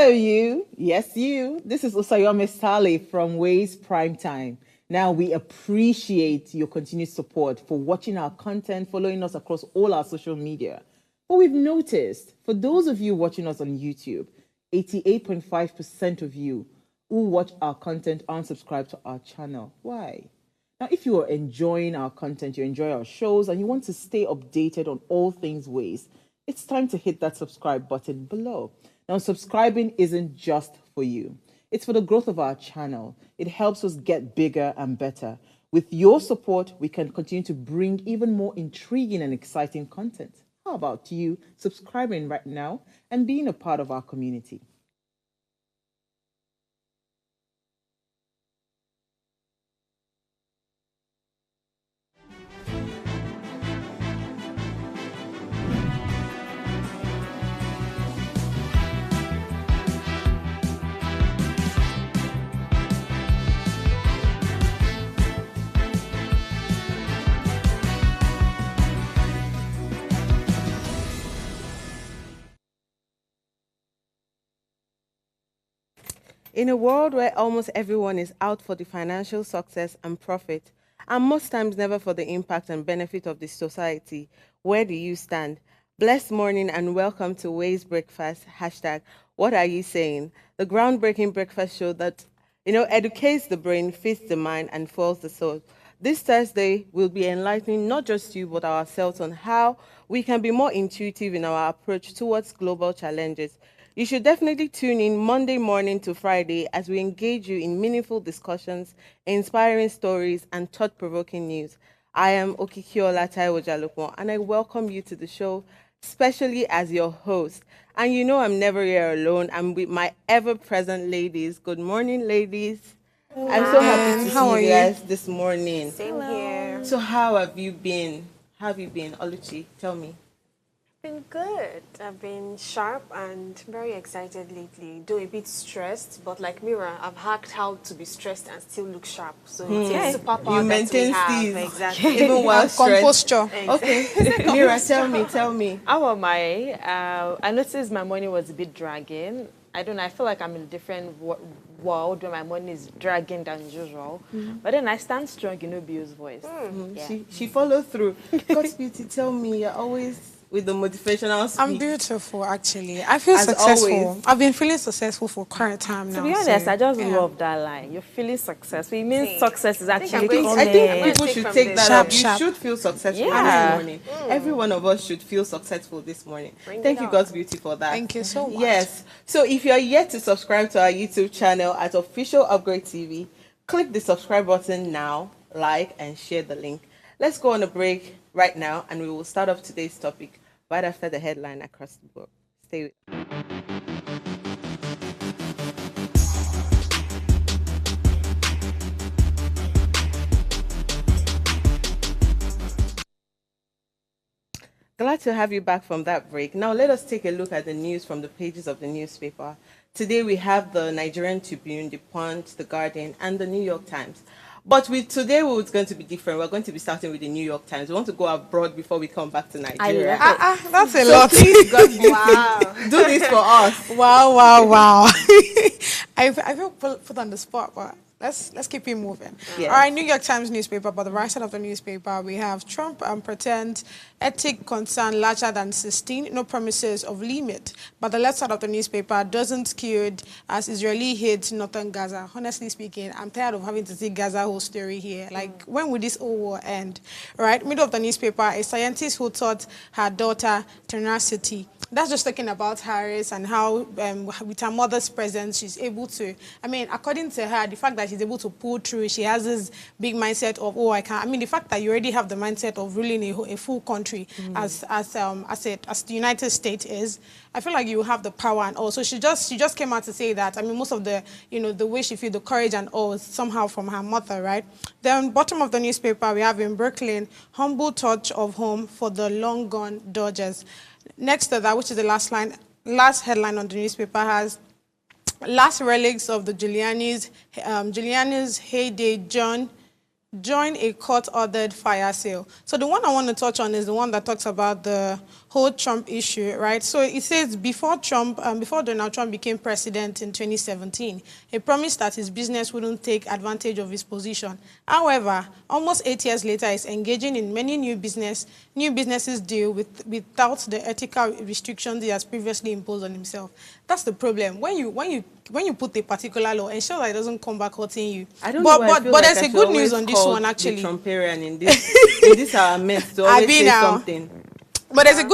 Hello, you. Yes, you. This is Osayome Sale from Ways Primetime. Now, we appreciate your continued support for watching our content, following us across all our social media. But we've noticed, for those of you watching us on YouTube, 88.5% of you who watch our content aren't subscribed to our channel. Why? Now, if you are enjoying our content, you enjoy our shows, and you want to stay updated on all things Ways, it's time to hit that subscribe button below. Now, subscribing isn't just for you. It's for the growth of our channel. It helps us get bigger and better. With your support, we can continue to bring even more intriguing and exciting content. How about you subscribing right now and being a part of our community? In a world where almost everyone is out for the financial success and profit, and most times never for the impact and benefit of the society, where do you stand? Blessed morning and welcome to Ways Breakfast. Hashtag, what are you saying? The groundbreaking breakfast show that, educates the brain, feeds the mind, and fuels the soul. This Thursday, we'll be enlightening not just you, but ourselves on how we can be more intuitive in our approach towards global challenges. You should definitely tune in Monday morning to Friday as we engage you in meaningful discussions, inspiring stories, and thought-provoking news. I am Okikiola Taiwo Jalukmo, and I welcome you to the show, especially as your host. And you know I'm never here alone. I'm with my ever-present ladies. Good morning, ladies. I'm so happy to see you guys this morning. Same here. So how have you been? How have you been? Oluchi, tell me. Been good. I've been sharp and very excited lately. Though a bit stressed, but like Mira, I've hacked how to be stressed and still look sharp. So it's a superpower You maintain steez. Exactly. Even while stressed. Composture. Okay. Mira, tell me. How am I? I noticed my morning was a bit dragging. I don't know, I feel like I'm in a different world where my morning is dragging than usual. But then I stand strong in Obio's voice. Yeah. She followed through. God's beauty, tell me, you're always with the motivational speech. I'm beautiful, actually. I feel As successful. always. I've been feeling successful for quite a time now. To be honest, so, I just yeah. love that line. You're feeling successful. It means See, success is actually I'm going to- I coming. think I'm people gonna should take take from that this. up. You Sharp. should feel successful Yeah. this morning. Every one of us should feel successful this morning. Bring Thank it you, on. God's beauty, for that. Thank you so much. Yes. So if you're yet to subscribe to our YouTube channel at Official Upgrade TV, click the subscribe button now, like, and share the link. Let's go on a break right now, and we will start off today's topic right after the headline across the board. Stay with. Glad to have you back from that break. Now let us take a look at the news from the pages of the newspaper. Today we have the Nigerian Tribune, the Punch, the Guardian, and the New York Times. But today it's going to be different. We're going to be starting with the New York Times. We want to go abroad before we come back to Nigeria. That's a So lot. please, God, beauty, Wow. do this for us. Wow. I feel put on the spot, but let's keep it moving. Yes. All right, New York Times newspaper, but the right side of the newspaper, we have Trump pretend ethic concern larger than 16, no promises of limit. But the left side of the newspaper doesn't skewed as Israeli hit northern Gaza. Honestly speaking, I'm tired of having to see Gaza whole story here. Like, when will this whole war end? Right, middle of the newspaper, a scientist who taught her daughter tenacity. That's just talking about Harris and how, with her mother's presence, she's able to, according to her, the fact that she's able to pull through, she has this big mindset of, oh, I can't. The fact that you already have the mindset of ruling a full country as the United States is, I feel like you have the power and all. So she just came out to say that. Most of the, the way she feels, the courage and all is somehow from her mother, right? Then bottom of the newspaper, we have in Brooklyn, humble touch of home for the long gone Dodgers. Next to that, which is the last headline on the newspaper, has last relics of the Giuliani's heyday join a court-ordered fire sale. So the one I want to touch on is the one that talks about the whole Trump issue, right? So it says before Donald Trump became president in 2017, he promised that his business wouldn't take advantage of his position. However, almost 8 years later, he's engaging in many new businesses deal without the ethical restrictions he has previously imposed on himself. That's the problem. When you put a particular law, ensure that it doesn't come back hurting you. I don't know why I feel but like there's I a should good news always on this call one, actually. the Trumparian in this our midst to always say something. But there's a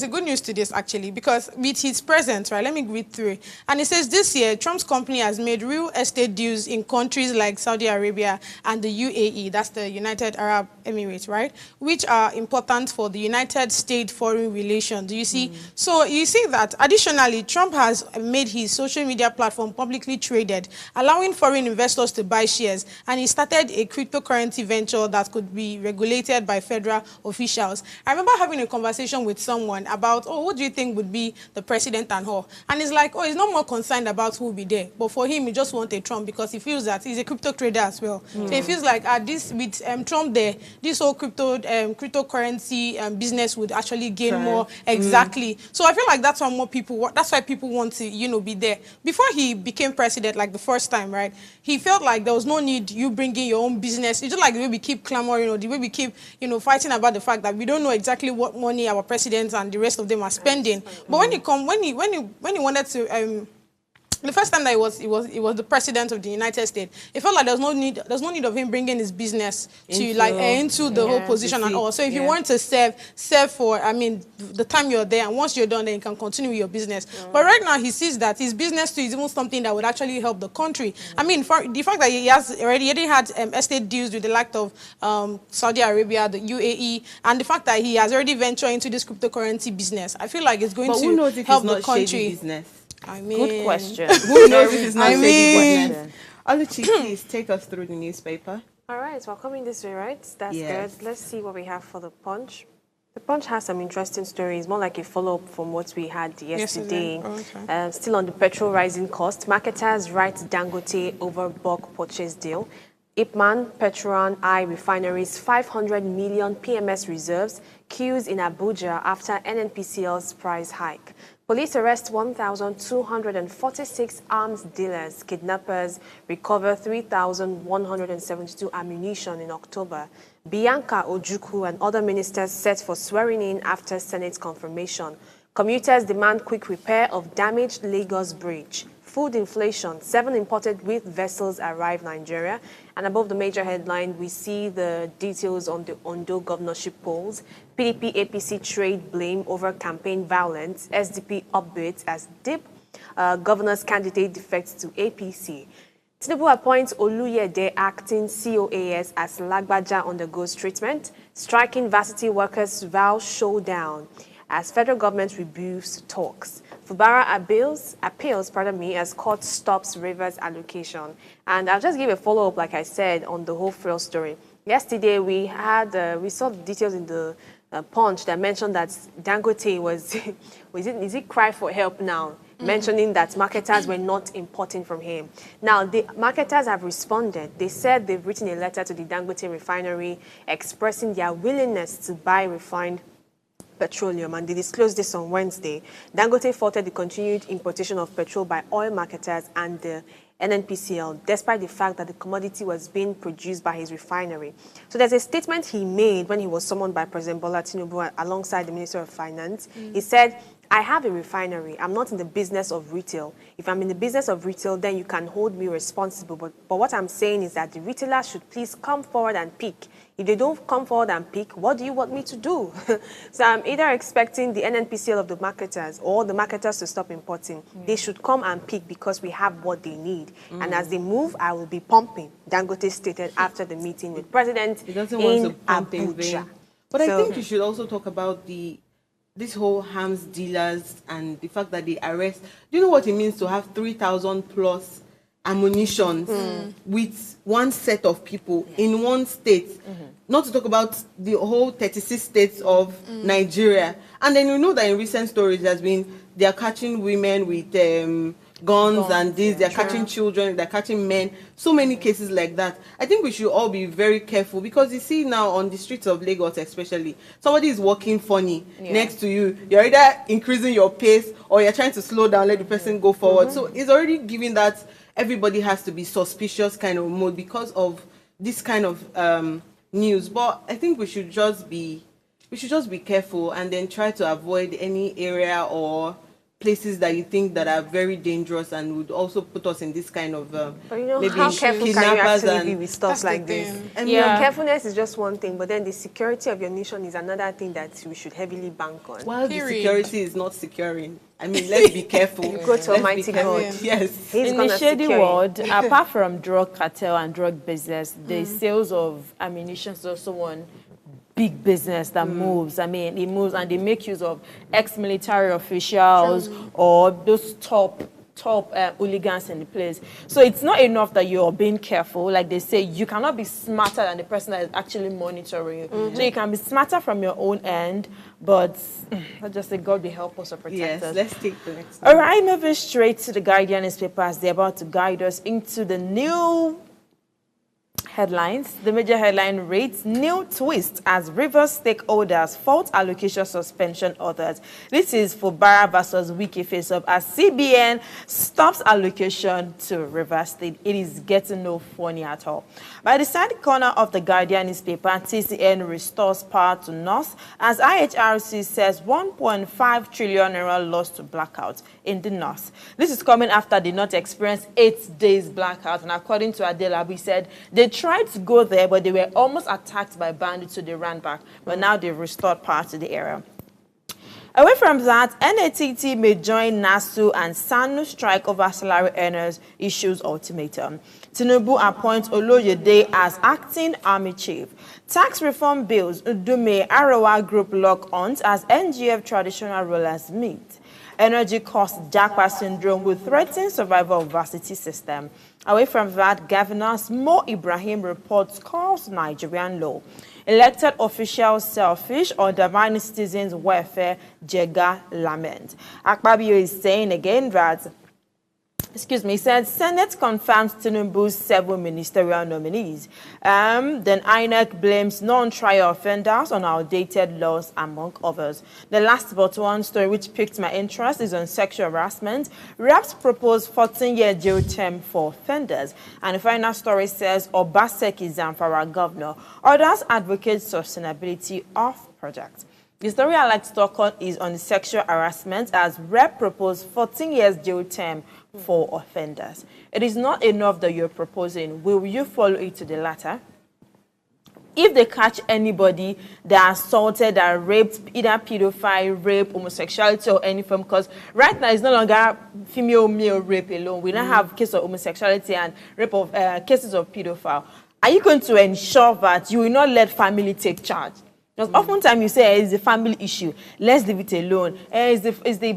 good news to this, actually, because with his presence, right, let me read through it. And it says this year, Trump's company has made real estate deals in countries like Saudi Arabia and the UAE, that's the United Arab Emirates, right, which are important for the United States foreign relations. Do you see? So you see that, additionally, Trump has made his social media platform publicly traded, allowing foreign investors to buy shares, and he started a cryptocurrency venture that could be regulated by federal officials. I remember having a conversation with someone about, oh, what do you think would be the president and all? And he's like, oh, he's not more concerned about who will be there. But for him, he just wants a Trump because he feels that he's a crypto trader as well. So he feels like this with Trump there, this whole cryptocurrency business would actually gain more. Exactly. So I feel like that's why people want to, be there. Before he became president, like the first time, right, he felt like there was no need you bringing your own business. It's just like the way we keep clamoring, or the way we keep, fighting about the fact that we don't know exactly what money our presidents and the rest of them are spending. But when he wanted to the first time that he was the president of the United States, it felt like there's no need of him bringing his business into the whole position and all. So if you want to serve for, the time you're there, and once you're done, then you can continue with your business. But right now he sees that his business too is even something that would actually help the country. For the fact that he already had estate deals with the like of Saudi Arabia, the UAE, and the fact that he has already ventured into this cryptocurrency business, I feel like it's going to help the country. Business? Good question. Who knows if it's not shady business? Oluchi, please take us through the newspaper. All right, well, coming this way, right? That's Yes. good. Let's see what we have for the Punch. The Punch has some interesting stories, more like a follow-up from what we had yesterday. Okay. Still on the petrol rising cost, marketers write Dangote over bulk purchase deal. Ipman, Petron, Refineries, 500 million PMS reserves, queues in Abuja after NNPCL's price hike. Police arrest 1,246 arms dealers, kidnappers, recover 3,172 ammunition in October. Bianca Ojukwu and other ministers set for swearing in after Senate confirmation. Commuters demand quick repair of damaged Lagos Bridge. Food inflation, 7 imported wheat vessels arrive Nigeria. And above the major headline, we see the details on the Ondo governorship polls. PDP APC trade blame over campaign violence. SDP updates as dip. Governor's candidate defects to APC. Tinubu appoints Oluyede acting COAS as Lagbaja undergoes treatment. Striking varsity workers vow showdown as federal government reviews talks. Fubara appeals, as court stops Rivers allocation. And I'll just give a follow-up, like I said, on the whole fuel story. Yesterday, we saw the details in the Punch that mentioned that Dangote is it cry for help now? Mentioning that marketers were not importing from him. Now, the marketers have responded. They said they've written a letter to the Dangote refinery expressing their willingness to buy refined petroleum, and they disclosed this on Wednesday. Dangote faulted the continued importation of petrol by oil marketers and the NNPCL, despite the fact that the commodity was being produced by his refinery. So there's a statement he made when he was summoned by President Bola Tinubu alongside the Minister of Finance. He said, I have a refinery. I'm not in the business of retail. If I'm in the business of retail, then you can hold me responsible. But what I'm saying is that the retailers should please come forward and pick. If they don't come forward and pick, what do you want me to do? So I'm either expecting the NNPCL of the marketers or the marketers to stop importing. They should come and pick because we have what they need. And as they move, I will be pumping, Dangote stated after the meeting with President He doesn't want to pump in Abuja. vain. But I think you should also talk about this whole arms dealers and the fact that they arrest. Do you know what it means to have 3,000 plus ammunitions with one set of people in one state? Not to talk about the whole 36 states of Nigeria. And then you know that in recent stories they are catching women with guns and this, they're catching children, they're catching men, so many cases like that. I think we should all be very careful, because you see now on the streets of Lagos especially, somebody is walking funny next to you, you're either increasing your pace or you're trying to slow down, let the person go forward. So it's already giving that everybody has to be suspicious kind of mode because of this kind of news. But I think we should just be careful, and then try to avoid any area or places that you think that are very dangerous and would also put us in this kind of but you know, maybe how careful can you actually be with stuff That's like the this? thing. I mean, your carefulness is just one thing, but then the security of your nation is another thing that we should heavily bank on. while the Period. security is not securing. I mean, let's be careful. You go to Let's be Almighty careful. God. Yes. He's In the gonna shady secure you. world, apart from drug cartel and drug business, the sales of ammunition is also one big business that moves. I mean, it moves, and they make use of ex-military officials or those top hooligans in the place. So it's not enough that you're being careful. Like they say, you cannot be smarter than the person that is actually monitoring you. So you can be smarter from your own end, but let's just say God will help us or protect us. Yes, let's take the next All right, moving straight to the Guardian newspaper as they're about to guide us into the new headlines. The major headline reads, new twist as Rivers stakeholders fault allocation suspension orders. This is for Bara versus Wiki face-off as CBN stops allocation to Rivers State. It is getting no funny at all. By the side corner of the Guardian newspaper, TCN restores power to North as IHRC says 1.5 trillion naira lost to blackout in the North. This is coming after the North experienced 8 days blackout, and according to Adela, we said they tried to go there, but they were almost attacked by bandits, so they ran back. But now they've restored power to the area. Away from that, NATT may join NASU and SANU strike over salary earners issues ultimatum. Tinubu appoints Oloyede as acting army chief. Tax reform bills, Udume Arawa group lock-ons as NGF traditional rulers meet. Energy cost jackpot syndrome will threaten survival of varsity system. Away from that, Governor Mo Ibrahim reports calls Nigerian law. Elected officials selfish, undermining citizens' welfare, Jega lament. Akpabio is saying again that, he said, Senate confirms Tinubu's 7 ministerial nominees. Then INEC blames non-trial offenders on outdated laws, among others. The last but one story which piqued my interest is on sexual harassment. Reps propose 14-year jail term for offenders. And the final story says, Obaseki Zamfara governor. Others advocate sustainability of projects. The story I like to talk on is on sexual harassment as Rep proposed 14 years jail term for offenders. It is not enough that you're proposing. Will you follow it to the latter? If they catch anybody that assaulted, that raped, either pedophile, rape, homosexuality, or any form, because right now it's no longer female-male rape alone. We now have cases of homosexuality and rape of cases of pedophile. Are you going to ensure that you will not let family take charge? Because oftentimes you say it's a family issue. Let's leave it alone. It's the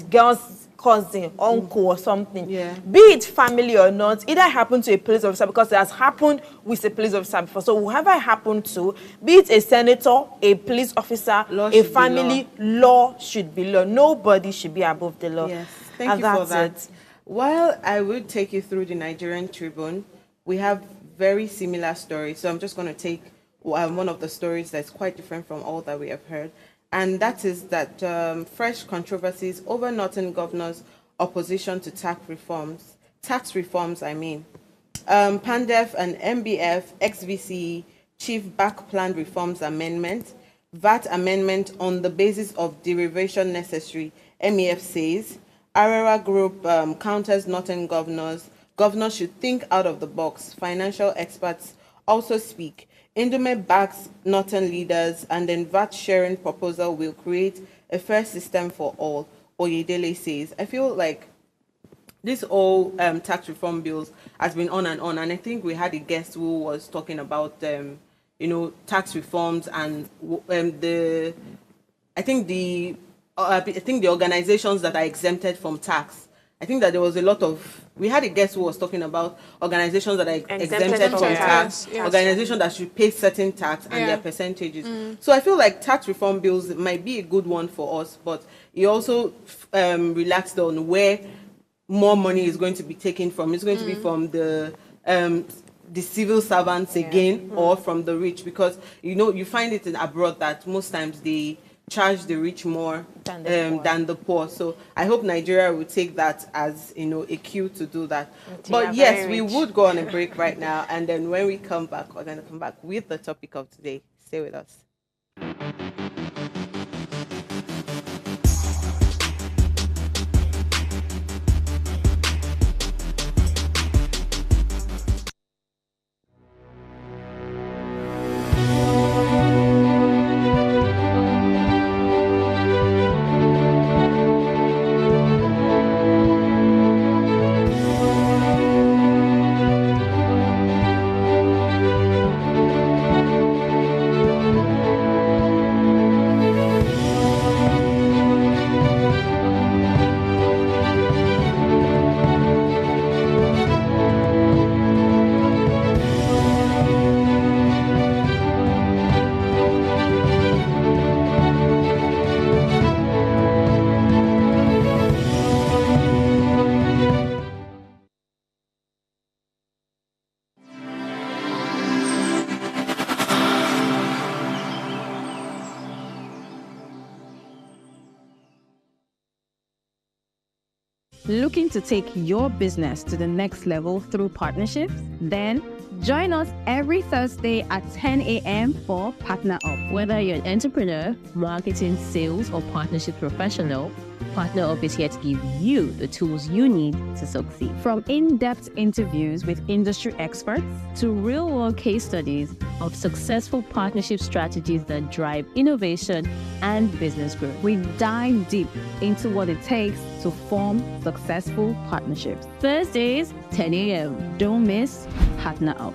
girl's cousin, uncle, or something. Yeah. Be it family or not, either happen to a police officer, because it has happened with a police officer before. So whoever it happened to, be it a senator, a police officer, a family, law should be law. Nobody should be above the law. Yes, thank you for that. While I will take you through the Nigerian Tribune, we have very similar stories. So I'm just going to take one of the stories that's quite different from all that we have heard. And that is that fresh controversies over Northern Governor's opposition to tax reforms, PANDEF and MBF, XVC chief back planned reforms amendment, VAT amendment on the basis of derivation necessary, MEF says. Arera Group counters Northern governors should think out of the box. Financial experts also speak. Indume backs Northern leaders, and then VAT sharing proposal will create a fair system for all, Oyedele says. I feel like this whole tax reform bills has been on, and I think we had a guest who was talking about tax reforms and I think the organizations that are exempted from tax. I think that there was a lot of, we had a guest who was talking about organizations that are exempted from tax, organizations that should pay certain tax and their percentages. So I feel like tax reform bills might be a good one for us, but it also relaxed on where more money is going to be taken from. It's going to be from the civil servants again, or from the rich, because you find it in abroad that most times they charge the rich more than the poor. So I hope Nigeria will take that as a cue to do that. But yes, we would go on a break right now, and then when we come back, we're going to come back with the topic of today. Stay with us. Looking to take your business to the next level through partnerships? Then join us every Thursday at 10 a.m. for Partner Up. Whether you're an entrepreneur, marketing, sales, or partnership professional, Partner Up is here to give you the tools you need to succeed. From in-depth interviews with industry experts to real-world case studies of successful partnership strategies that drive innovation and business growth. we dive deep into what it takes to form successful partnerships. Thursdays, 10 a.m. Don't miss Partner Up.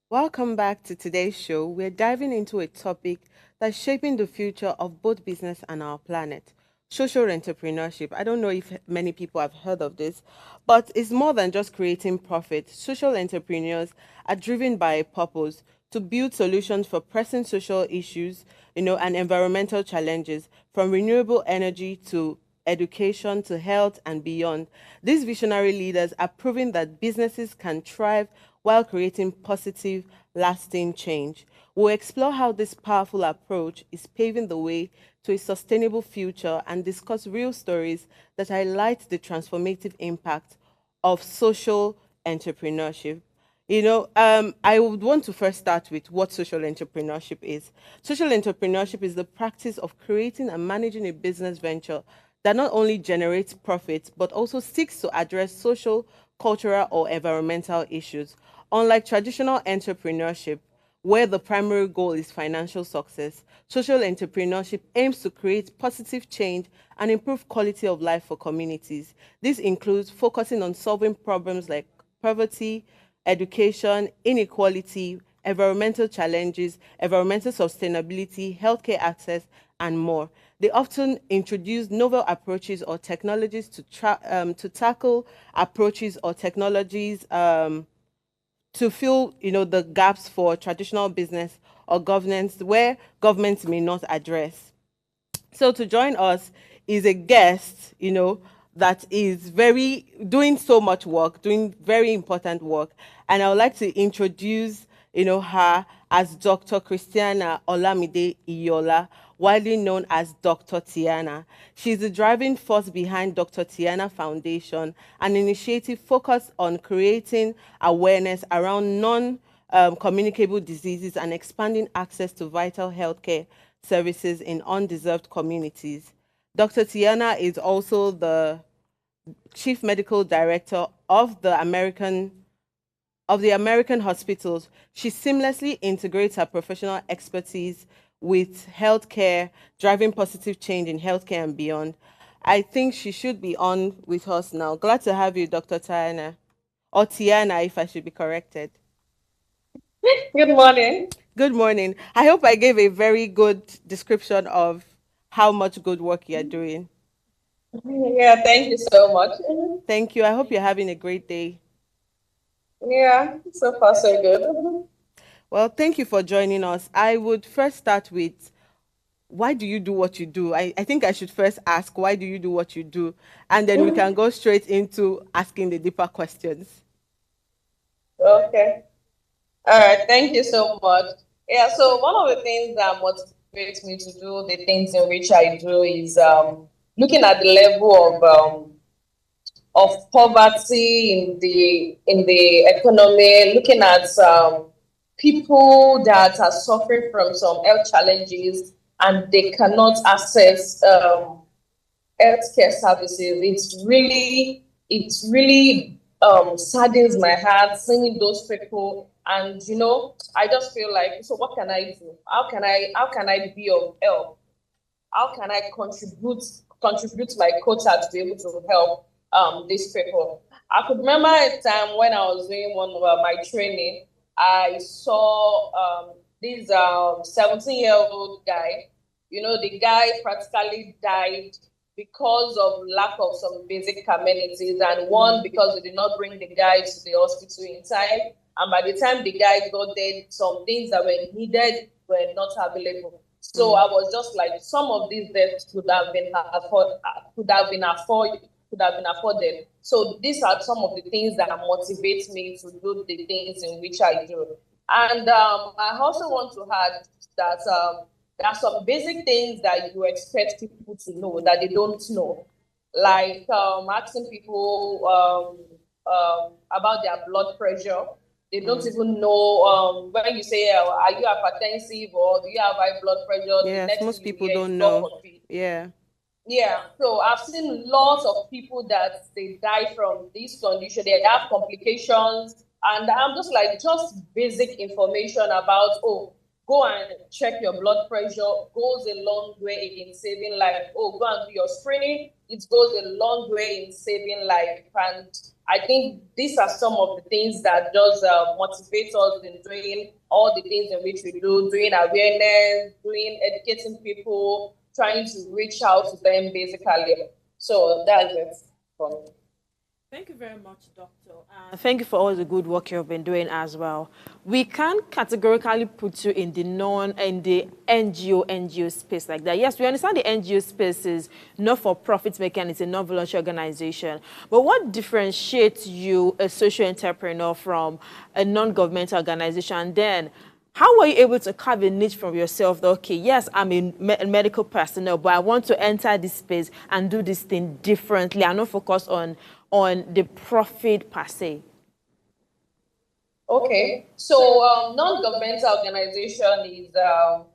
Welcome back to today's show. We're diving into a topic that's shaping the future of both business and our planet: social entrepreneurship. I don't know if many people have heard of this, but it's more than just creating profit. Social entrepreneurs are driven by a purpose to build solutions for pressing social issues, and environmental challenges, from renewable energy to education to health and beyond. These visionary leaders are proving that businesses can thrive while creating positive, lasting change. We'll explore how this powerful approach is paving the way to a sustainable future and discuss real stories that highlight the transformative impact of social entrepreneurship. I would want to first start with what social entrepreneurship is. Social entrepreneurship is the practice of creating and managing a business venture that not only generates profits, but also seeks to address social, cultural, or environmental issues. Unlike traditional entrepreneurship, where the primary goal is financial success, social entrepreneurship aims to create positive change and improve quality of life for communities. This includes focusing on solving problems like poverty, education, inequality, environmental challenges, environmental sustainability, healthcare access, and more. They often introduce novel approaches or technologies to tackle approaches or technologies to fill, the gaps for traditional business or governance where governments may not address. So to join us is a guest, that is doing so much work, doing very important work. And I would like to introduce, her as Dr. Christiana Olamide Iyola, widely known as Dr. Tiana. She's the driving force behind Dr. Tiana Foundation, an initiative focused on creating awareness around non-communicable diseases and expanding access to vital healthcare services in undeserved communities. Dr. Tiana is also the Chief Medical Director of the American hospitals. She seamlessly integrates her professional expertise with healthcare, driving positive change in healthcare and beyond. I think she should be on with us now. Glad to have you, Dr. Tiana. or Tiana, if I should be corrected. Good morning. Good morning. I hope I gave a very good description of how much good work you're doing. Yeah, thank you so much. Thank you. I hope you're having a great day. Yeah, so far so good. Well, thank you for joining us. I would first start with, why do you do what you do? I think I should first ask, why do you do what you do? And then we can go straight into asking the deeper questions. Okay. All right, thank you so much. Yeah, so one of the things that motivates me to do the things in which I do is looking at the level of poverty in the economy, looking at people that are suffering from some health challenges and they cannot access healthcare services. It really saddens my heart seeing those people, and I just feel like, so what can I do? How can I be of help? How can I contribute my quota to be able to help these people? I could remember a time when I was doing one of my training. I saw this 17-year-old guy. The guy practically died because of lack of some basic amenities, and one, because they did not bring the guy to the hospital in time. And by the time the guy got there, some things that were needed were not available. So I was just like, some of these deaths could have been afforded. So these are some of the things that motivate me to do the things in which I do. And I also want to add that there are some basic things that you expect people to know that they don't know, like asking people about their blood pressure. They don't even know when you say, are you hypertensive or do you have high blood pressure? The Yes, next most thing you people hear is don't God know. forbid. Yeah. Yeah, so I've seen lots of people that they die from this condition. They have complications, and I'm just like, just basic information about, go and check your blood pressure goes a long way in saving life. Oh, go and do your screening. It goes a long way in saving life, and I think these are some of the things that does motivate us in doing all the things in which we do, doing awareness, doing educating people, trying to reach out to them basically. So that's it for me. Thank you very much, Doctor. Thank you for all the good work you've been doing as well. We can't categorically put you in the NGO space like that. Yes, we understand the NGO space is not for profit making and it's a non-voluntary organization. But what differentiates you, a social entrepreneur, from a non-governmental organization? And then, how were you able to carve a niche for yourself that, okay, yes, I'm a medical personnel, but I want to enter this space and do this thing differently and not focus on the profit per se? Okay, so non-governmental organization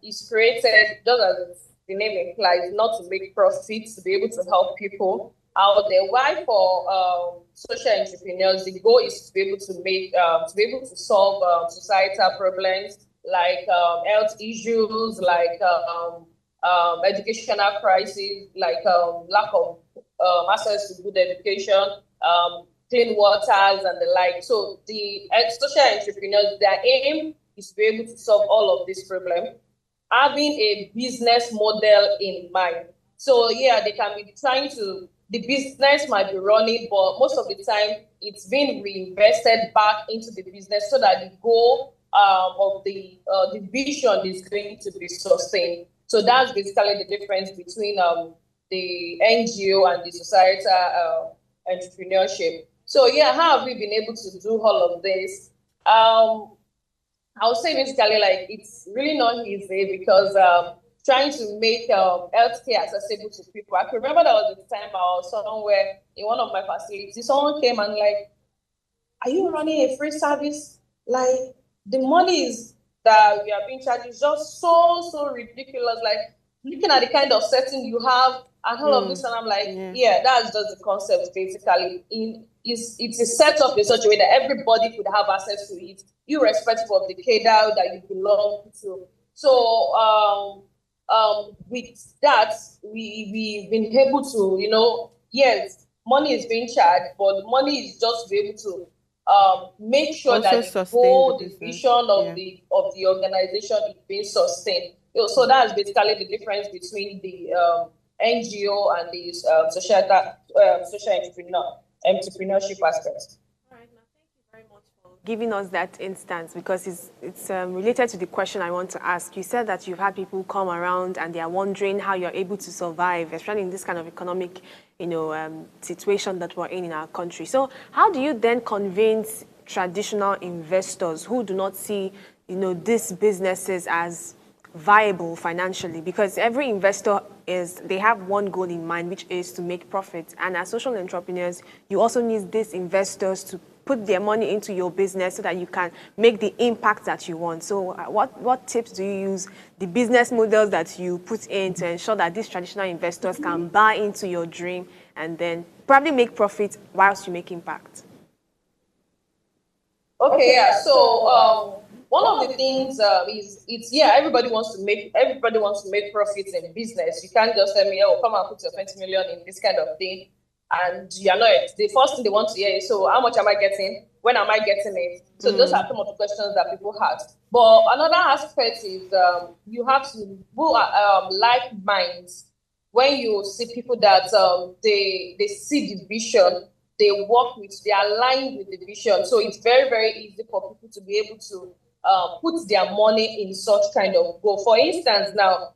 is created, just as the name implies, not to make profits, to be able to help people out there. Why for social entrepreneurs, the goal is to be able to solve societal problems like health issues, like educational crisis, like lack of access to good education, clean waters, and the like. So the social entrepreneurs, their aim is to be able to solve all of these problems, having a business model in mind. So yeah, they can be the business might be running, but most of the time it's being reinvested back into the business so that the goal of the vision is going to be sustained. So that's basically the difference between the NGO and the societal entrepreneurship. So yeah, how have we been able to do all of this? I would say basically, like, it's really not easy because trying to make healthcare accessible to people. I can remember there was a time I was somewhere in one of my facilities. Someone came and like, are you running a free service? Like, the money is that we are being charged is just so ridiculous. Like, looking at the kind of setting you have and all of this, and I'm like, yeah, that's just the concept basically. It's a set up in such a way that everybody could have access to it, irrespective of the cadre that you belong to. So with that, we've been able to, yes, money is being charged, but money is just to be able to make sure Also that the sustain goal, the the business. vision of Yeah. the organization is being sustained. So that's basically the difference between the NGO and the social entrepreneurship aspect. Giving us that instance, because it's related to the question I want to ask. You said that you've had people come around and they are wondering how you're able to survive, especially in this kind of economic, situation that we're in our country. So how do you then convince traditional investors who do not see, these businesses as viable financially? Because every investor they have one goal in mind, which is to make profit. And as social entrepreneurs, you also need these investors to put their money into your business so that you can make the impact that you want. So what tips do you use, the business models that you put in to ensure that these traditional investors can buy into your dream and then probably make profit whilst you make impact? Okay, yeah. So one of the things is everybody wants to make profits in business. You can't just tell me, oh, come and put your 20 million in this kind of thing, and you're not. The first thing they want to hear is, so how much am I getting? When am I getting it? So those are some of the questions that people have. But another aspect is you have to like minds. When you see people that they see the vision, they align with the vision. So it's very, very easy for people to be able to put their money in such kind of goal. For instance, now,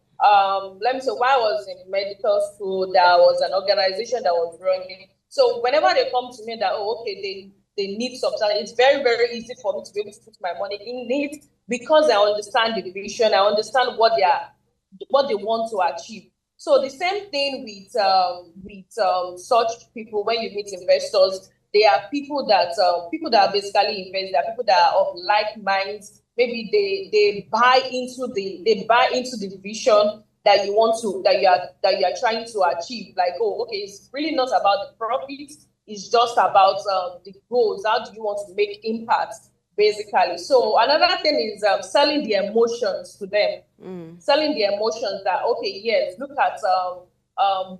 let me say, while I was in medical school, there was an organization that was running. So whenever they come to me that, oh, okay, they need something, it's very, very easy for me to be able to put my money in it because I understand the vision, I understand what they want to achieve. So the same thing with such people. When you meet investors, they are people that basically invest. They are people that are of like minds. Maybe they buy into the vision that you are trying to achieve. Like, oh, okay, it's really not about the profit. It's just about the goals. How do you want to make impact, basically? So another thing is selling the emotions to them. Selling the emotions that, okay, yes, look at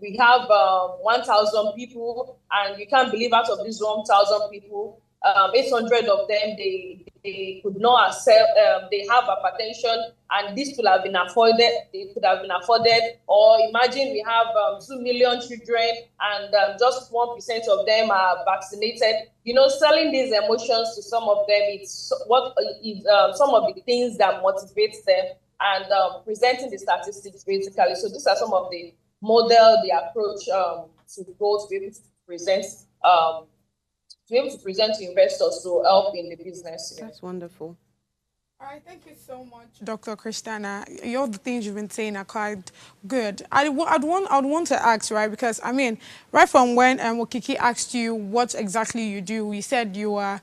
we have 1,000 people, and you can't believe out of these 1,000 people, 800 of them they could not accept. They have hypertension, and this could have been afforded. They could have been afforded. Or imagine we have 2 million children, and just 1% of them are vaccinated. Selling these emotions to some of them, it's what is some of the things that motivates them, and presenting the statistics, basically. So these are some of the approach to go to be able to present to investors to help in the business. Yeah. That's wonderful. All right, thank you so much, Dr. Christiana. All the things you've been saying are quite good. I'd want to ask, right, because, right from when Okiki asked you what exactly you do, you said you're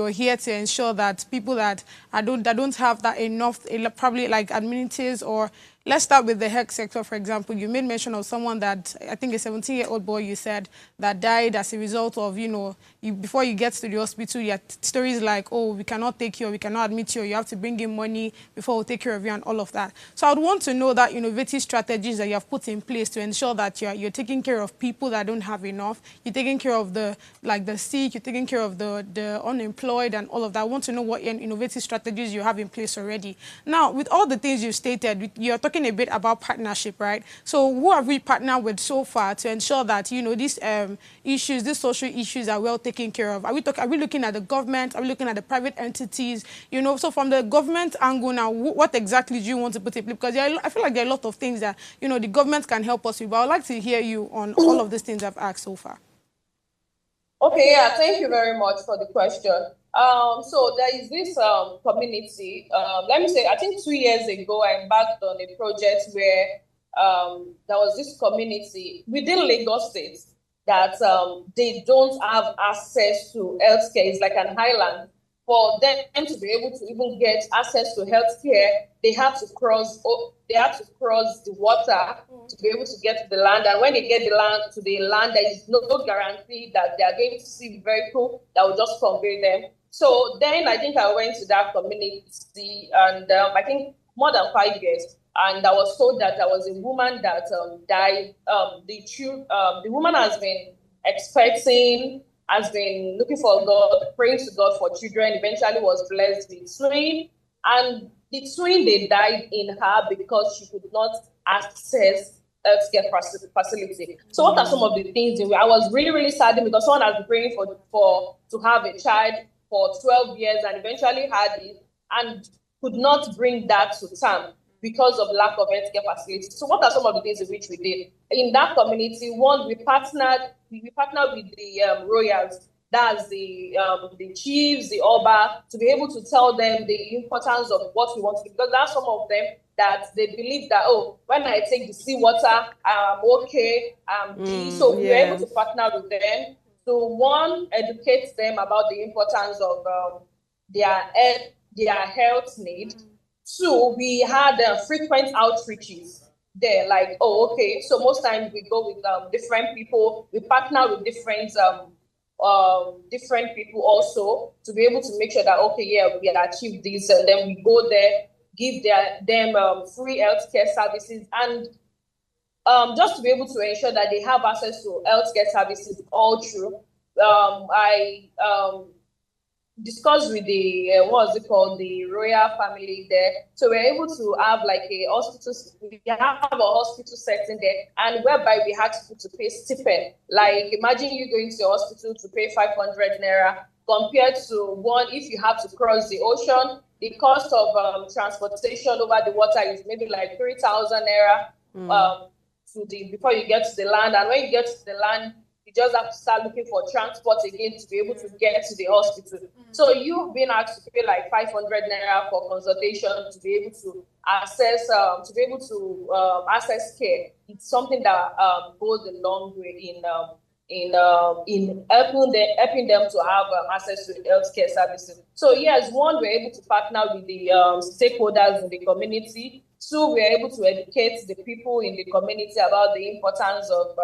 here to ensure that people that don't have that enough, probably like amenities, or let's start with the health sector, for example. You made mention of someone that, I think a 17-year-old boy, you said, that died as a result of, before you get to the hospital, you have stories like, oh, we cannot take you, or we cannot admit you, or you have to bring in money before we take care of you, and all of that. So I would want to know that innovative strategies that you have put in place to ensure that you're taking care of people that don't have enough, you're taking care of the sick, you're taking care of the unemployed, and all of that. I want to know what innovative strategies you have in place already. Now, with all the things you stated, you're talking a bit about partnership, right? So who have we partnered with so far to ensure that, these issues, these social issues are well taken care of? Are we looking at the government? Are we looking at the private entities? So from the government angle now, what exactly do you want to put in place? Because I feel like there are a lot of things that, the government can help us with, but I'd like to hear you on all of these things I've asked so far. Okay, yeah, thank you very much for the question. So there is this community. Let me say, I think 2 years ago, I embarked on a project where there was this community within Lagos State that they don't have access to healthcare. It's like an island. For them to be able to even get access to healthcare, they have to cross the water to be able to get to the land. And when they get to the land, there is no guarantee that they are going to see a vehicle that will just convey them. So then I think I went to that community, and I think more than 5 years. And I was told that there was a woman that died. The woman has been expecting, has been looking for God, praying to God for children, eventually was blessed with twin. And the twin, they died in her because she could not access healthcare facility. So what are some of the things? I was really, really saddened because someone has been praying for to have a child for 12 years and eventually had it and could not bring that to term because of lack of healthcare facilities. So what are some of the things in which we did? In that community, one, we partnered with the royals, that's the chiefs, the Oba, to be able to tell them the importance of what we want to do. Because there are some of them that they believe that, oh, when I take the seawater, I'm okay, so we were able to partner with them to, one, educate them about the importance of their health need. Two, we had frequent outreaches there, like, oh, okay, so most times we go with different people, we partner with different people also to be able to make sure that, okay, yeah, we achieve this, and then we go there, give them free healthcare services, and just to be able to ensure that they have access to healthcare services all through. I discussed with the the royal family there, so we're able to have like a hospital. We have a hospital setting there, and whereby we had to pay stipend. Like, imagine you going to the hospital to pay 500 naira compared to one if you have to cross the ocean. The cost of transportation over the water is maybe like 3,000 naira before you get to the land, and when you get to the land, you just have to start looking for transport again to be able to get to the hospital. So you've been asked to pay like 500 naira for consultation to be able to access access care. It's something that goes a long way in helping them to have access to healthcare services. So yes, one, we're able to partner with the stakeholders in the community. Two, we're able to educate the people in the community about the importance of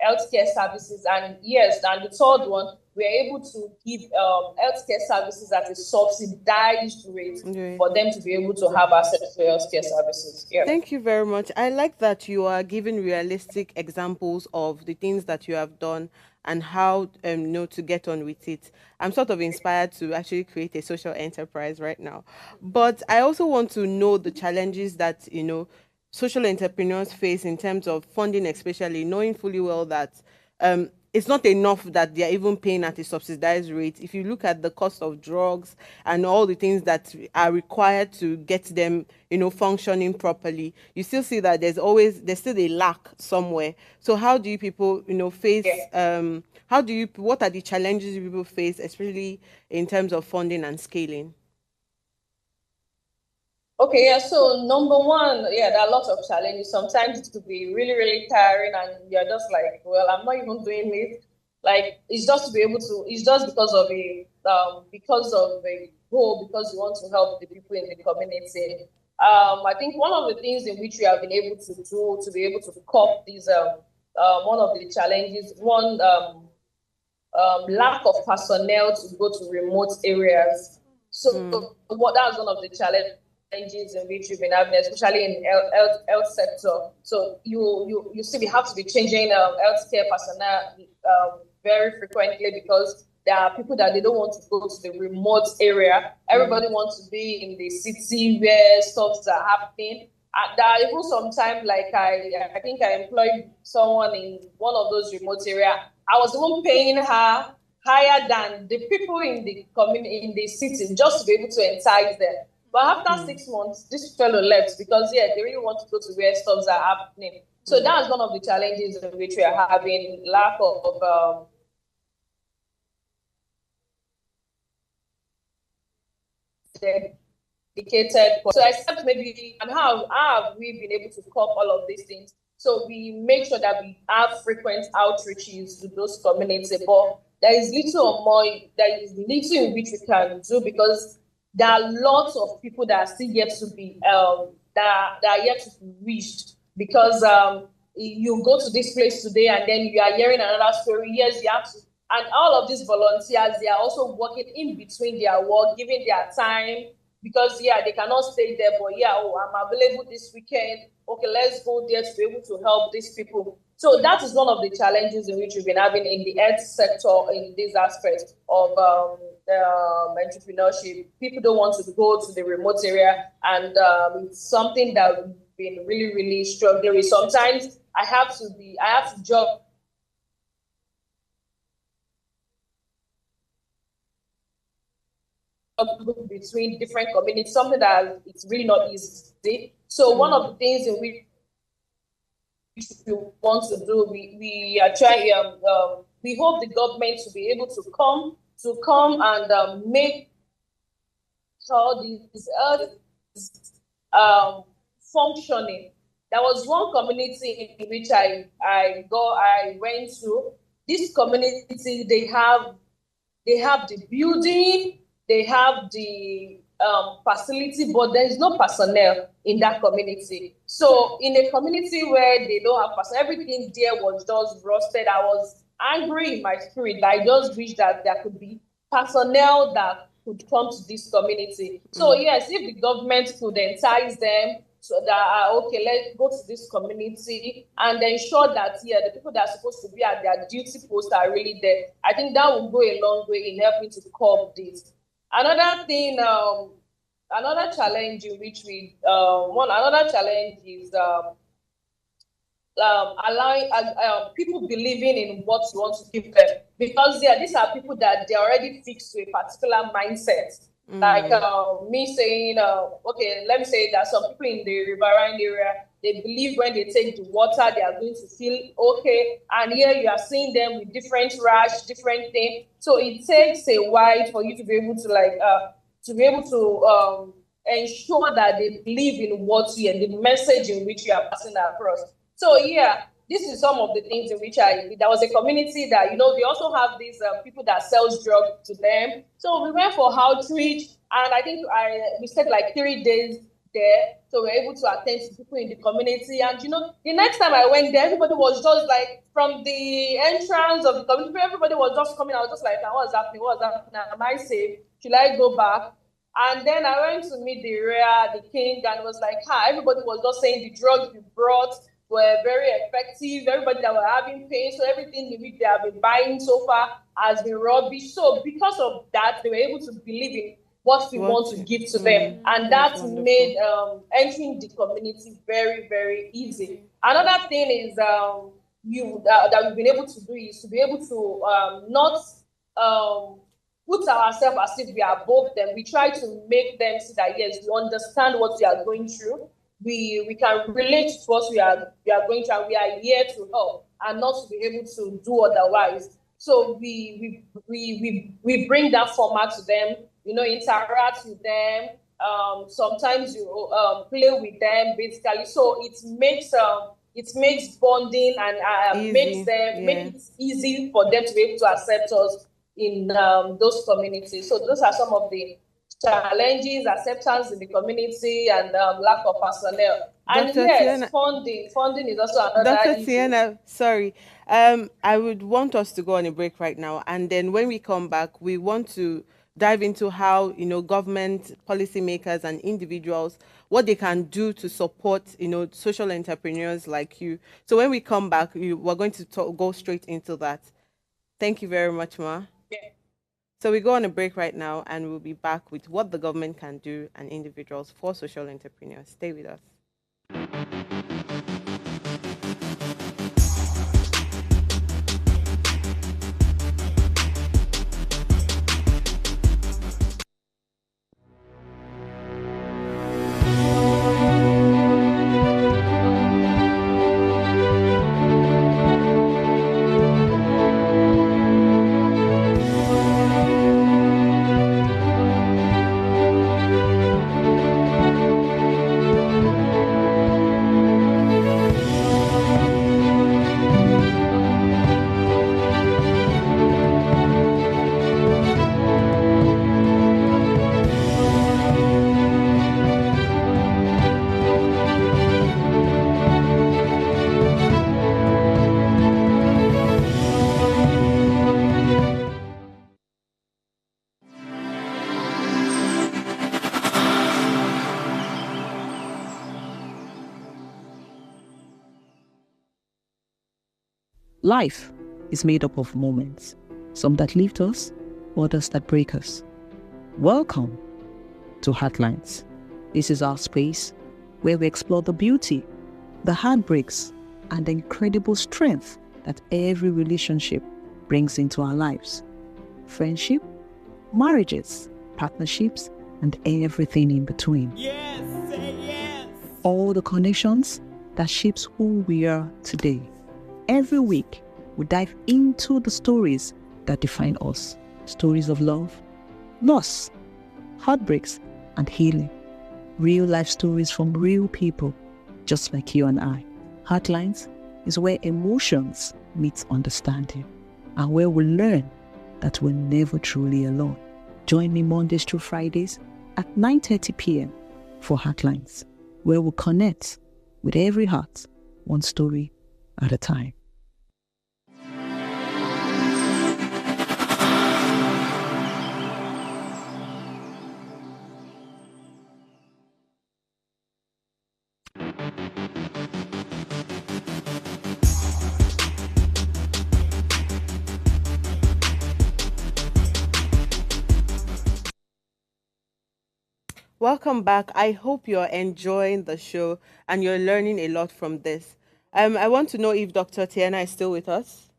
healthcare services. And yes, and the third one, we're able to give healthcare services at a subsidized rate for them to be able to have access to healthcare services. Yeah. Thank you very much. I like that you are giving realistic examples of the things that you have done and how to get on with it. I'm sort of inspired to actually create a social enterprise right now. But I also want to know the challenges that social entrepreneurs face in terms of funding, especially knowing fully well that it's not enough that they're even paying at a subsidized rate. If you look at the cost of drugs and all the things that are required to get them, functioning properly, you still see that there's still a lack somewhere. So how do you people, face, what are the challenges you people face, especially in terms of funding and scaling? Okay, yeah, so number one, yeah, there are lots of challenges. Sometimes it could be really, really tiring, and you're just like, well, I'm not even doing it. Like, it's just to be able to, it's just because of a goal, because you want to help the people in the community. I think one of the things in which we have been able to do to be able to cope these, one of the challenges, one, lack of personnel to go to remote areas. So what that was one of the challenges in which you've been having, especially in health sector. So you see, we have to be changing healthcare personnel very frequently because there are people that they don't want to go to the remote area. Everybody wants to be in the city where stuff are happening. There are even sometimes, like I think I employed someone in one of those remote areas. I was even paying her higher than the people in the community, in the city, just to be able to entice them. But after 6 months, this fellow left because, yeah, they really want to go to where stuff are happening. So that's one of the challenges in which we are having, lack of dedicated. So except maybe, and how have we been able to cope all of these things? So we make sure that we have frequent outreaches to those communities, but there is little or more, there is little in which we can do because there are lots of people that are still yet to be that are yet to be reached because you go to this place today and then you are hearing another story. Yes, you have to, and all of these volunteers, they are also working in between their work, giving their time because they cannot stay there. But I'm available this weekend. Okay, let's go there to be able to help these people. So that is one of the challenges in which we've been having in the health sector in this aspect of entrepreneurship. People don't want to go to the remote area, and it's something that we've been really, really struggling with. Sometimes I have to juggle between different communities, something that it's really not easy. So one of the things in which we want to do, we are trying. We hope the government to be able to come and make all these functioning. There was one community in which I went to. This community, they have the building, they have the facility, but there is no personnel in that community. So in a community where they don't have personnel, everything there was just rusted. I was angry in my spirit. I just wish that there could be personnel that could come to this community. So yes, if the government could entice them so that okay, let's go to this community and ensure that the people that are supposed to be at their duty post are really there, I think that will go a long way in helping to curb this. Another thing, another challenge in which another challenge is allowing people believing in what you want to give them, because these are people that they're already fixed to a particular mindset. Like me saying, okay, let me say that some people in the riverine area, they believe when they take the water, they are going to feel okay. And here you are seeing them with different rash, different things. So it takes a while for you to be able to ensure that they believe in what you and the message in which you are passing across. So yeah, this is some of the things in which there was a community that, they also have these people that sells drugs to them. So we went for outreach, and I think we stayed like 3 days there. So we were able to attend to people in the community. And the next time I went there, everybody was just like, from the entrance of the community, everybody was just coming. I was just like, what's happening? Am I safe? Should I go back? And then I went to meet the king, and it was like, everybody was just saying the drugs we brought were very effective. Everybody that were having pain, so everything they have been buying so far has been rubbish. So because of that, they were able to believe in what we want to give to them, and that made entering the community very, very easy. Another thing is that we've been able to do is to be able to not put ourselves as if we are above them. We try to make them see that yes, we understand what we are going through. We can relate to what we are going through, and we are here to help and not to be able to do otherwise. So we bring that format to them, interact with them. Sometimes you play with them, basically. So it makes bonding and make it easy for them to be able to accept us in those communities. So those are some of the challenges, acceptance in the community, and lack of personnel. And Dr. yes, Tiana, funding is also another Dr. issue. Tiana, sorry. I would want us to go on a break right now, and then when we come back, we want to dive into how government, policymakers, and individuals, what they can do to support social entrepreneurs like you. So when we come back, we're going to go straight into that. Thank you very much, Ma. Yeah. So we go on a break right now, and we'll be back with what the government can do and individuals for social entrepreneurs. Stay with us. Life is made up of moments, some that lift us, others that break us. Welcome to Heartlines. This is our space where we explore the beauty, the heartbreaks, and the incredible strength that every relationship brings into our lives. Friendship, marriages, partnerships, and everything in between. Yes, say yes. All the connections that shapes who we are today. Every week, we dive into the stories that define us. Stories of love, loss, heartbreaks, and healing. Real life stories from real people, just like you and I. Heartlines is where emotions meet understanding, and where we learn that we're never truly alone. Join me Mondays through Fridays at 9:30 p.m. for Heartlines, where we connect with every heart, one story at a time. Welcome back. I hope you're enjoying the show and you're learning a lot from this. I want to know if Dr. Tiana is still with us.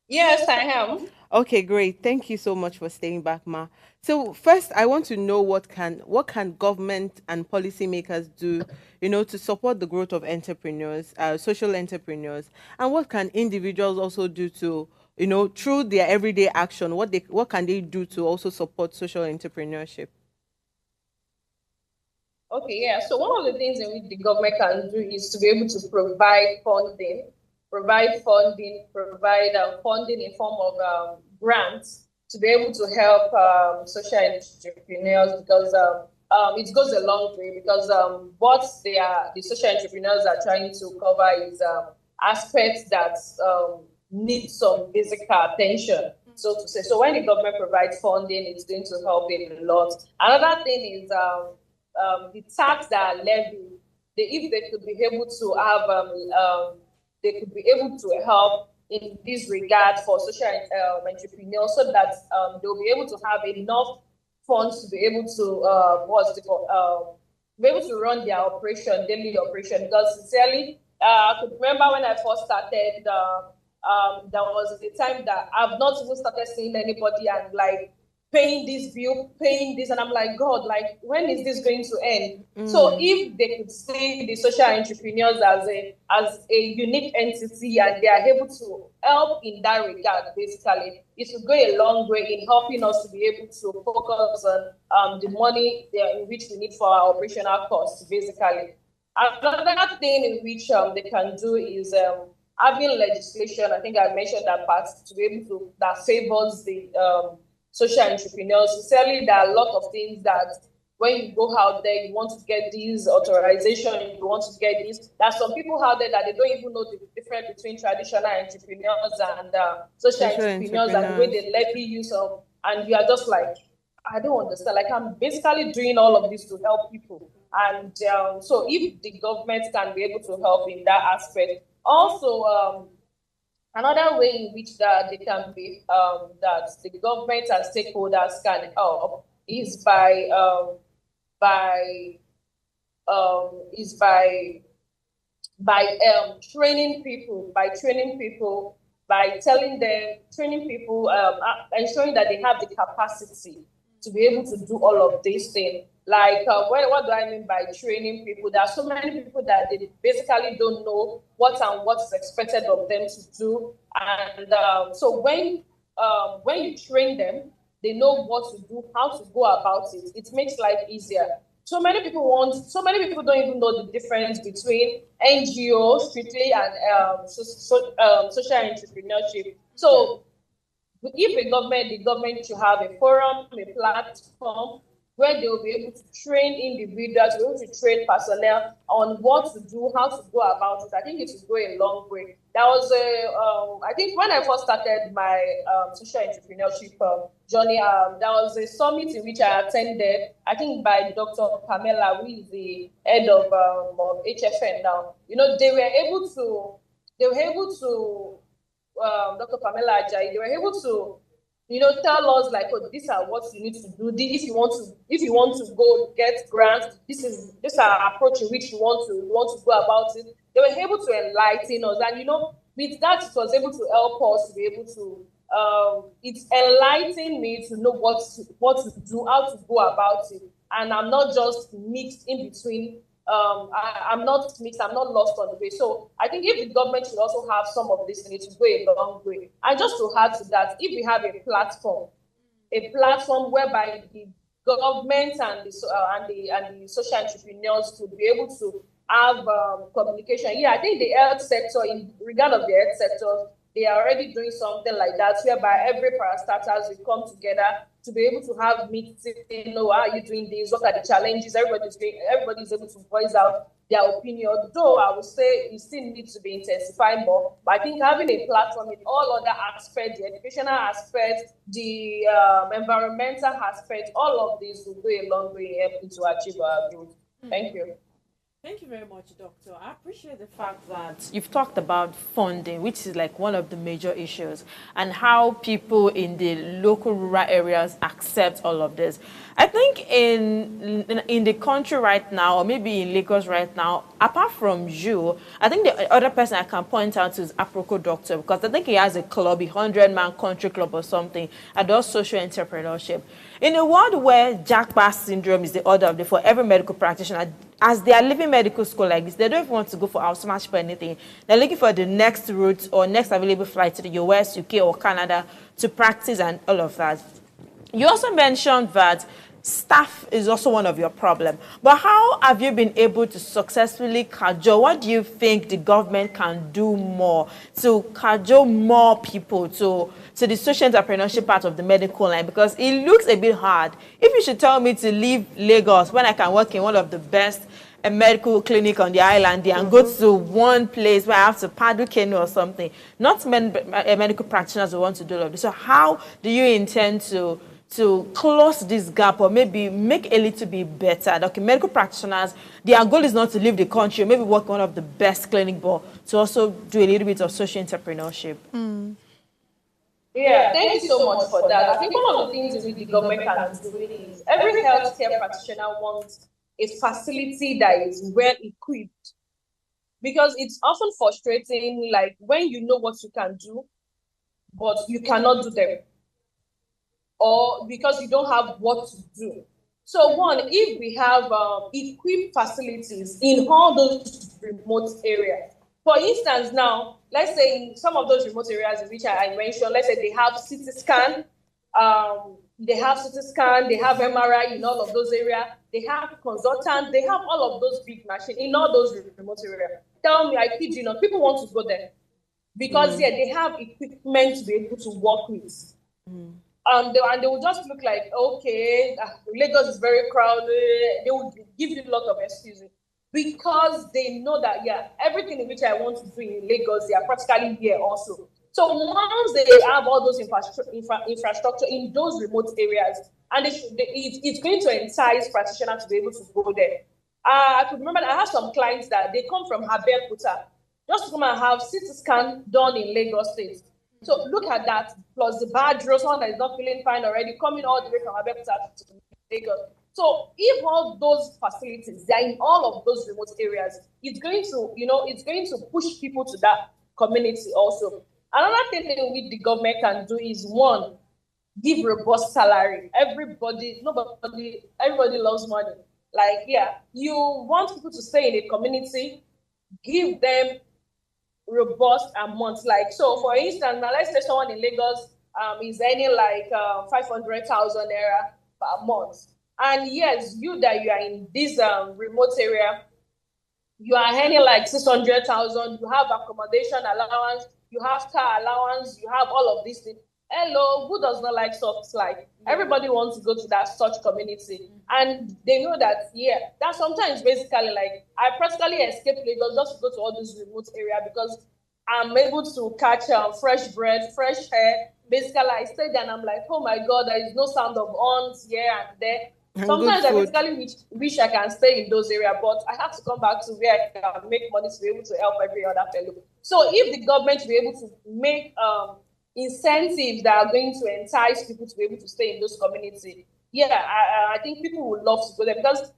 Yes, I am. Okay, great. Thank you so much for staying back, Ma. So first, I want to know what can government and policymakers do, to support the growth of entrepreneurs, social entrepreneurs, and what can individuals also do to, through their everyday action, what can they do to also support social entrepreneurship? Okay, yeah. So one of the things in which the government can do is to be able to provide funding in form of grants to be able to help social entrepreneurs, because it goes a long way, because what the social entrepreneurs are trying to cover is aspects that need some basic attention, so to say. So when the government provides funding, it's going to help a lot. Another thing is the tax that are levied. If they could be able to have they could be able to help in this regard for social entrepreneurs, so that they'll be able to have enough funds to be able to be able to run their daily operation. Because sincerely, I could remember when I first started, there was a time that I've not even started seeing anybody and like paying this bill, paying this, and I'm like, God, like, when is this going to end? So if they could see the social entrepreneurs as a unique entity, and they are able to help in that regard, basically, it will go a long way in helping us to be able to focus on the money in which we need for our operational costs, basically. Another thing in which they can do is having legislation. I think I mentioned that part, to be able to, that favors the social entrepreneurs. Sincerely, there are a lot of things that when you go out there, you want to get these authorization, you want to get this. There are some people out there that they don't even know the difference between traditional entrepreneurs and social entrepreneurs, and the way they levy you some, and you are just like, I don't understand. Like, I'm basically doing all of this to help people. And so if the government can be able to help in that aspect. Also, another way in which that they can be, that the government and stakeholders can help is by training people, ensuring that they have the capacity to be able to do all of these things. Like, what do I mean by training people? There are so many people that they basically don't know what is expected of them to do. And so when you train them, they know what to do, how to go about it. It makes life easier. So many people don't even know the difference between NGO strictly and social entrepreneurship. So if the government should have a forum, a platform where they will be able to train individuals, be able to train personnel on what to do, how to go about it. I think it will go a long way. That was I think when I first started my social entrepreneurship journey, there was a summit in which I attended, I think by Dr. Pamela, who is the head of HFN now. You know, they were able to they were able to, Dr. Pamela Ajayi, they were able to, tell us like, oh, these are what you need to do. If you want to go get grants, this are approach in which you want to go about it. They were able to enlighten us, and with that, it was able to help us to be able to. It's enlightening me to know what to do, how to go about it, and I'm not just mixed in between. I'm not mixed, I'm not lost on the way. So I think if the government should also have some of this, it will go a long way. And just to add to that, if we have a platform whereby the government and the social entrepreneurs could be able to have communication. Yeah, I think the health sector, in regard of the health sector, they are already doing something like that, whereby every parastatals will come together to be able to have meetings, how are you doing this? What are the challenges? Everybody's able to voice out their opinion. Though I would say it still needs to be intensified more. But I think having a platform in all other aspects, the educational aspect, the environmental aspect, all of these will go a long way helping to achieve our goals. Thank you. Thank you very much, Doctor. I appreciate the fact that you've talked about funding, which is like one of the major issues, and how people in the local rural areas accept all of this. I think in the country right now, or maybe in Lagos right now, apart from you, I think the other person I can point out is Aproko Doctor, because I think he has a club, a 100-man country club or something, and does social entrepreneurship. In a world where Jackpot syndrome is the order of the day for every medical practitioner, as they are leaving medical school like this, they don't even want to go for outmatch for anything. They're looking for the next route or next available flight to the US, UK, or Canada to practice and all of that. You also mentioned that staff is also one of your problems. But how have you been able to successfully cajole? What do you think the government can do more to cajole more people to the social entrepreneurship part of the medical line? Because it looks a bit hard. If you should tell me to leave Lagos when I can work in one of the best medical clinic on the island and go to one place where I have to paddle canoe or something, not medical practitioners who want to do all of this. So how do you intend to close this gap, or maybe make a little bit better? Like medical practitioners, their goal is not to leave the country, or maybe work in one of the best clinics, but to also do a little bit of social entrepreneurship. Yeah, thank you so much for that. I think one of the things the government can do is every healthcare practitioner wants a facility that is well equipped, because it's often frustrating, like when you know what you can do, but you cannot do them, or because you don't have what to do. So one, if we have equipped facilities in all those remote areas, for instance, now, let's say in some of those remote areas in which I mentioned, let's say they have CT scan, they have MRI in all of those areas, they have consultants, they have all of those big machines in all those remote areas. Tell me, I kid you not, people want to go there because yeah, they have equipment to be able to work with. And they will just look like, okay, Lagos is very crowded. They will give you a lot of excuses because they know that, yeah, everything in which I want to do in Lagos, they are practically here also. So once they have all those infrastructure in those remote areas, and it's going to entice practitioners to be able to go there. I could remember that I have some clients that they come from Abeokuta just to come and have CT scan done in Lagos State. So look at that, plus the bad road, someone that is not feeling fine already, coming all the way from Abeokuta to Lagos. So if all those facilities, they're in all of those remote areas, it's going to push people to that community also. Another thing which the government can do is, one, give robust salary. Everybody loves money. Like, yeah, you want people to stay in a community, give them robust amounts. Like, so for instance, now let's say someone in Lagos is earning like 500,000 naira per month, and yes, you are in this remote area, you are earning like 600,000. You have accommodation allowance, you have car allowance, you have all of these things. Hello, who does not like soft life? Everybody wants to go to that such community, and they know that, yeah, that sometimes basically like I practically escape Lagos just to go to all these remote area because I'm able to catch fresh bread, fresh air. Basically, I stay there and I'm like, oh my God, there is no sound of horns here and there. Sometimes I basically wish I can stay in those areas, but I have to come back to where I can make money to be able to help every other fellow. So if the government will be able to make incentives that are going to entice people to be able to stay in those communities, yeah, I think people would love to go there. Because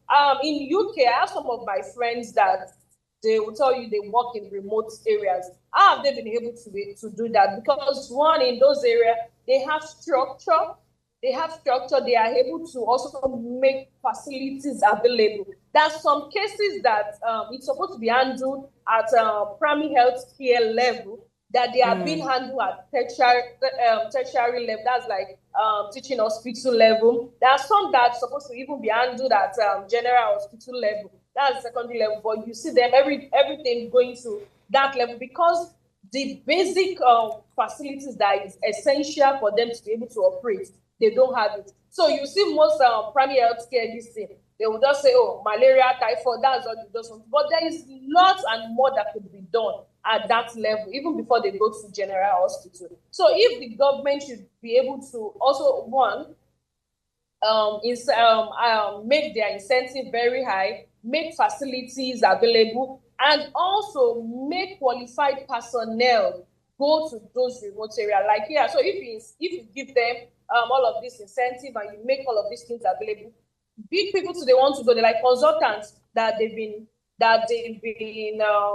in UK, I have some of my friends that they will tell you they work in remote areas. How have they been able to do that? Because one, in those areas, they have structure. They have structure. They are able to also make facilities available. There's some cases that it's supposed to be handled at primary health care level, that they are being handled at tertiary level. That's like teaching hospital level. There are some that's supposed to even be handled at general hospital level. That's secondary level. But you see them everything going to that level, because the basic facilities that is essential for them to be able to operate, they don't have it. So you see most primary health care, this thing, they will just say, oh, malaria, typhoid, that's what you just want. But there is lots and more that could be done at that level, even before they go to general hospital. So if the government should be able to also, one, make their incentive very high, make facilities available, and also make qualified personnel go to those remote areas. Like here, so if you give them all of this incentive and you make all of these things available, big people too, they want to go. They're like consultants that they've been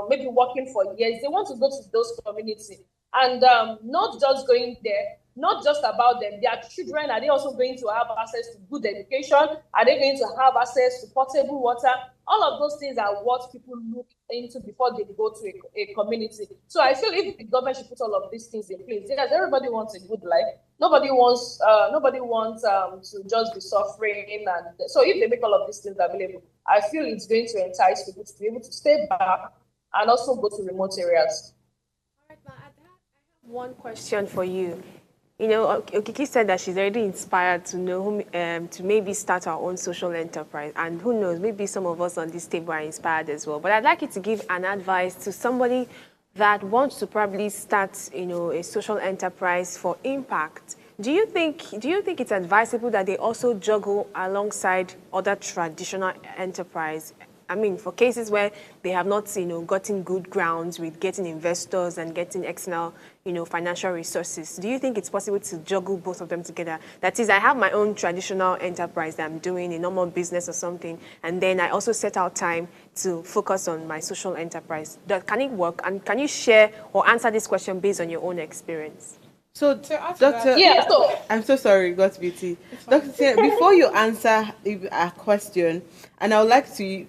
maybe working for years. They want to go to those communities, and not just going there, not just about them. Their children, are they also going to have access to good education? Are they going to have access to potable water? All of those things are what people look into before they go to a community. So I feel if the government should put all of these things in place, yes, everybody wants a good life. Nobody wants to just be suffering. And so if they make all of these things available, I feel it's going to entice people to be able to stay back and also go to remote areas. All right, I have one question for you. You know, Okiki said that she's already inspired to know to maybe start our own social enterprise. And who knows, maybe some of us on this table are inspired as well. But I'd like you to give an advice to somebody that wants to probably start, you know, a social enterprise for impact. Do you think it's advisable that they also juggle alongside other traditional enterprise? I mean, for cases where they have not, you know, gotten good grounds with getting investors and getting external, you know, financial resources. Do you think it's possible to juggle both of them together? That is, I have my own traditional enterprise that I'm doing, a normal business or something, and then I also set out time to focus on my social enterprise. Can it work? And can you share or answer this question based on your own experience? So, Doctor, I'm so sorry, God's beauty. Doctor, before you answer a question, and I would like to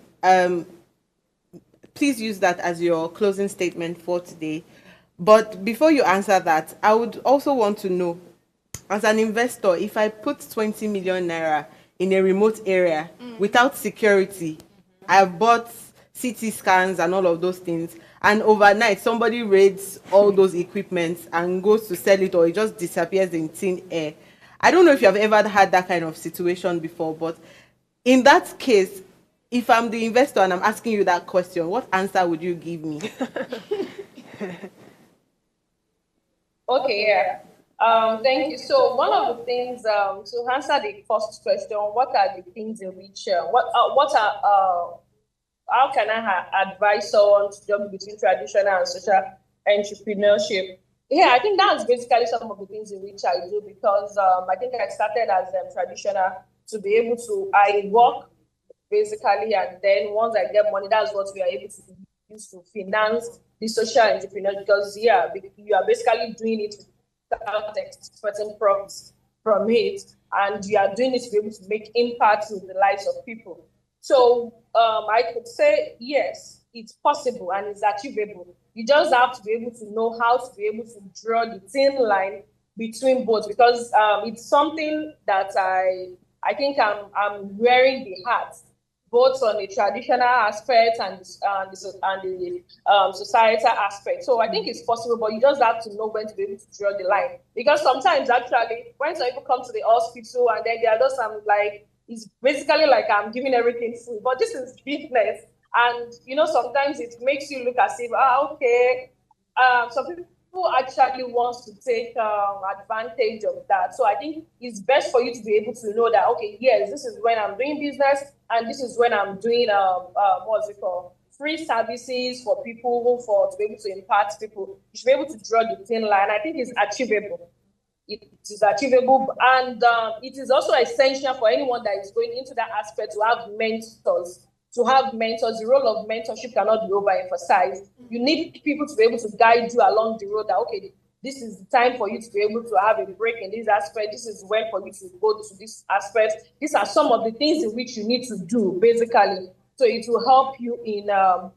please use that as your closing statement for today. But before you answer that, I would also want to know, as an investor, if I put 20 million naira in a remote area without security, I have bought CT scans and all of those things, and overnight somebody raids all those equipments and goes to sell it, or it just disappears in thin air. I don't know if you have ever had that kind of situation before, but in that case, if I'm the investor and I'm asking you that question, what answer would you give me? Okay, yeah. Thank you. So one of the things to answer the first question, what are the things in which how can I advise someone to jump between traditional and social entrepreneurship? Yeah, I think that's basically some of the things in which I do, because I think I started as traditional to be able to work basically, and then once I get money, that's what we are able to use to finance the social entrepreneur, because you are basically doing it without expecting profits from it, and you are doing it to be able to make impact in the lives of people. So I could say yes, it's possible and it's achievable. You just have to be able to know how to be able to draw the thin line between both, because it's something that I think I'm wearing the hat both on the traditional aspect and the societal aspect. So I think it's possible, but you just have to know when to be able to draw the line. Because sometimes, actually, when some people come to the hospital and then they are just like, it's basically like I'm giving everything free. But this is business. And, you know, sometimes it makes you look as if, okay, some people who actually wants to take advantage of that. So I think it's best for you to be able to know that, okay, yes, this is when I'm doing business, and this is when I'm doing what's it called, free services for people, for to be able to impact people. You should be able to draw the thin line. I think it's achievable. It is achievable, and it is also essential for anyone that is going into that aspect to have mentors. To have mentors, the role of mentorship cannot be overemphasized. You need people to be able to guide you along the road that, okay, this is the time for you to be able to have a break in this aspect. This is when for you to go to this aspect. These are some of the things in which you need to do, basically. So it will help you in that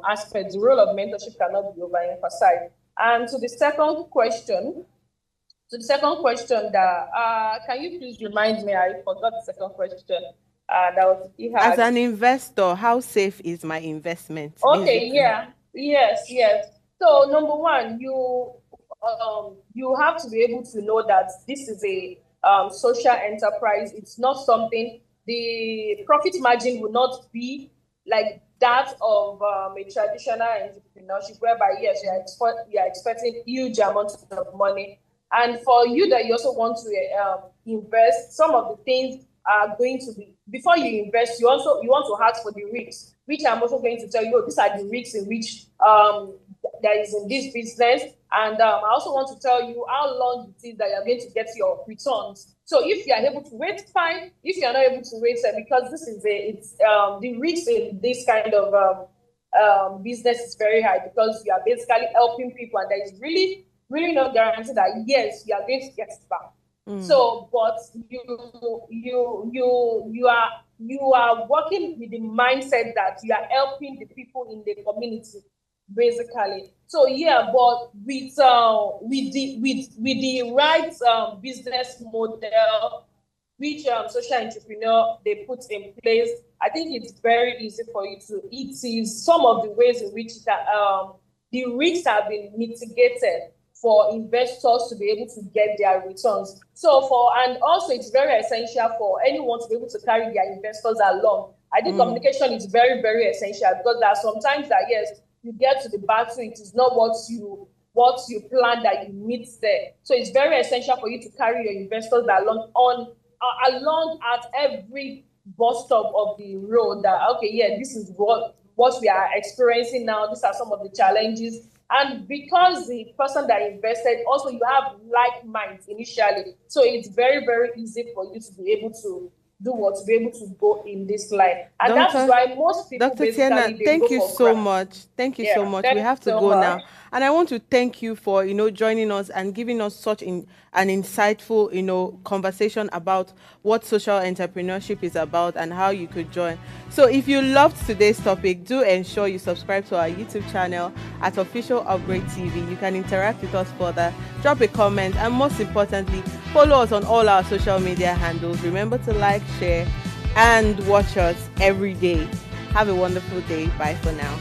aspect. The role of mentorship cannot be overemphasized. And to the second question, that can you please remind me? I forgot the second question. That was As an investor, how safe is my investment? Okay, basically? yeah, yes. So number one, you have to be able to know that this is a social enterprise. It's not something, the profit margin will not be like that of a traditional entrepreneurship, whereby yes, you are expecting huge amounts of money. And for you that you also want to invest, some of the things are going to be, before you invest, you want to ask for the risks, which I'm also going to tell you, these are the risks in which that is in this business. And I also want to tell you how long it is that you're going to get your returns. So if you are able to wait, fine. If you are not able to wait, because this is the risk in this kind of business is very high, because you are basically helping people, and there is really no guarantee that yes, you are going to get it back. So, but you are working with the mindset that you are helping the people in the community, basically. So yeah, but with the right business model, which social entrepreneur they put in place, I think it's very easy for you to. It is some of the ways in which the risks have been mitigated for investors to be able to get their returns. And also it's very essential for anyone to be able to carry their investors along. I think communication is very, very essential, because there are sometimes that yes, you get to the battle, it is not what you plan that you meet there. So it's very essential for you to carry your investors along at every bus stop of the road, that okay, yeah, this is what we are experiencing now. These are some of the challenges. And because the person that invested, also you have like minds initially, so it's very, very easy for you to be able to to be able to go in this line. And that's why most people Dr. Tiana, thank you so much. Thank you so much. We have to go now. And I want to thank you for, joining us and giving us such an insightful, conversation about what social entrepreneurship is about and how you could join. So if you loved today's topic, do ensure you subscribe to our YouTube channel at Official Upgrade TV. You can interact with us further, drop a comment, and most importantly, follow us on all our social media handles. Remember to like, share, and watch us every day. Have a wonderful day. Bye for now.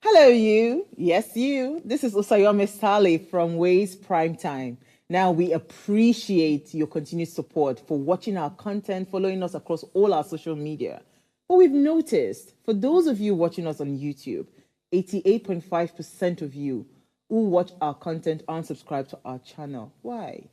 Hello, you. Yes, you. This is Usayome Sale from Ways Primetime. Now, we appreciate your continued support for watching our content, following us across all our social media. But we've noticed, for those of you watching us on YouTube, 88.5% of you who watch our content aren't subscribed to our channel. Why?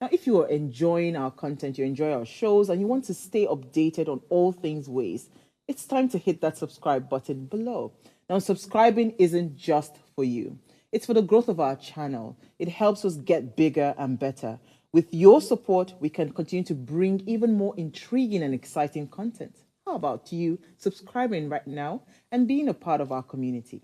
Now, if you are enjoying our content, you enjoy our shows, and you want to stay updated on all things Ways, it's time to hit that subscribe button below. Now, subscribing isn't just for you. It's for the growth of our channel. It helps us get bigger and better. With your support, we can continue to bring even more intriguing and exciting content. How about you subscribing right now and being a part of our community?